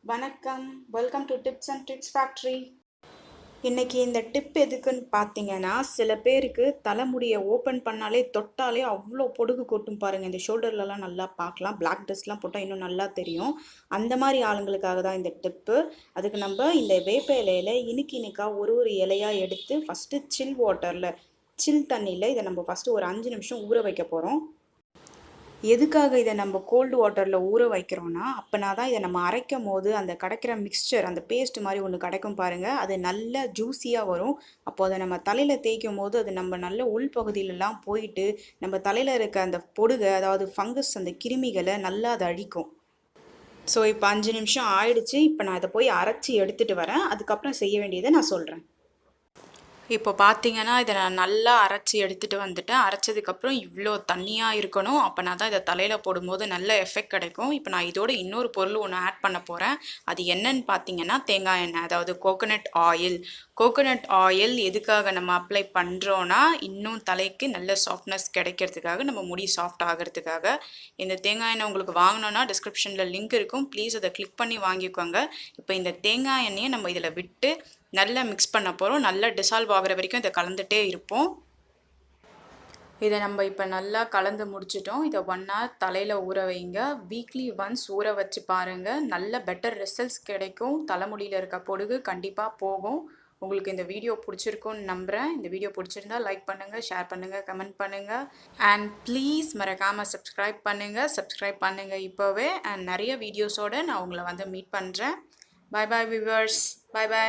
வணக்கம். Welcome to tips and tricks factory. இன்னைக்கு இந்த டிப் எதுக்குன்னு பார்த்தீங்கன்னா, சில பேருக்கு தலைமுடிய ஓப்பன் பண்ணாலே, தொட்டாலே அவ்ளோ பொடுகு கொட்டும் பாருங்க. இந்த ஷோல்டர்லலாம் நல்லா பார்க்கலாம். பிளாக் ட்ரெஸ்லாம் போட்டா இன்னும் நல்லா தெரியும். அந்த மாரி ஆளுங்களுக்காக தான் இந்த டிப்பு. அதுக்கு நம்ப இந்த வேப்ப இலையில இனுக்கா ஒரு இலையா எடுத்து ஃபர்ஸ்ட்டு சில் தண்ணீல இத நம்ம ஃபர்ஸ்ட்டு ஒரு 5 நிமிஷம் ஊற வைக்க போறோம். எதுக்காக இத நம்ம கோல்டு வாட்டர்ல ஊற வைக்கிறோம்னா, அப்பனா தான் இத நம்ம அரைக்கும்போது அந்த கிடைக்கிற மிக்ஸ்சர், அந்த பேஸ்ட் மாரி ஒண்ணு கிடைக்கும் பாருங்க. அது நல்லா ஜூஸியா வரும். அப்போ அத நம்ம தலையில தேய்க்கும்போது, அது நம்ம நல்ல உள்பகுதியிலலாம் போயிட்டு, நம்ம தலையில இருக்க அந்த பொடுக, அதாவது ஃபங்கஸ் அந்த கிருமிகள நல்லா அது அழிக்கும். ஸோ, இப்ப 5 நிமிஷம் ஆயிடுச்சு. இப்ப நான் இத போய் அரைச்சு எடுத்துட்டு வரேன். அதுக்கப்புறம் செய்ய வேண்டியத நான் சொல்றேன். இப்போ பார்த்தீங்கன்னா, இத நான் நல்லா அரைச்சு எடுத்துட்டு வந்துட்டேன். அரைச்சதுக்கப்புறம் இவ்ளோ தண்ணியா இருக்கணும். அப்பனா தான் இத தலையில போடும்போது நல்ல எஃபெக்ட் கிடைக்கும். இப்போ நான் இதோட இன்னொரு பொருள் ஒண்ணு ஆட் பண்ண போறேன். அது என்னன்னு பார்த்தீங்கன்னா, தேங்காய் எண்ணெய். அதாவது கோகனட் ஆயில். கோகனட் ஆயில் எதுக்காக நம்ம அப்ளை பண்றோம்னா, இன்னும் தலைக்கு நல்ல சாஃப்ட்னஸ் கிடைக்கிறதுக்காக, நம்ம முடி சாஃப்ட் ஆகுறதுக்காக. இந்த தேங்காய் எண்ணெய் உங்களுக்கு வாங்கணும்னா டிஸ்கிரிப்ஷன்ல லிங்க் இருக்கும். ப்ளீஸ் அத கிளிக் பண்ணி வாங்கிக்கோங்க. இப்போ இந்த தேங்காய் எண்ணெய நம்ம இதில விட்டு நல்லா மிக்ஸ் பண்ண போறோம். நல்லா டிசால்வ் ஆகுற வரைக்கும் இத கலந்துட்டே இருப்போம். இத நம்ம இப்ப நல்லா கலந்து முடிச்சுட்டோம். இத 1 ஹவர் தலையில ஊற வைங்க. வீக்லி ஒன்ஸ் ஊற வச்சு பாருங்க. நல்ல பெட்டர் ரிசல்ட்ஸ் கிடைக்கும். தலைமுடியில இருக்க பொடுகு கண்டிப்பா போகும். உங்களுக்கு இந்த வீடியோ புடிச்சிருக்கும்னு நம்புறேன். இந்த வீடியோ புடிச்சிருந்தா லைக் பண்ணுங்க, ஷேர் பண்ணுங்க, கமெண்ட் பண்ணுங்க. அண்ட் ப்ளீஸ் மறக்காம சப்ஸ்கிரைப் பண்ணுங்க இப்பவே. அண்ட் நெறைய வீடியோஸோட நான் உங்கள வந்து மீட் பண்றேன். Bye bye viewers. Bye by.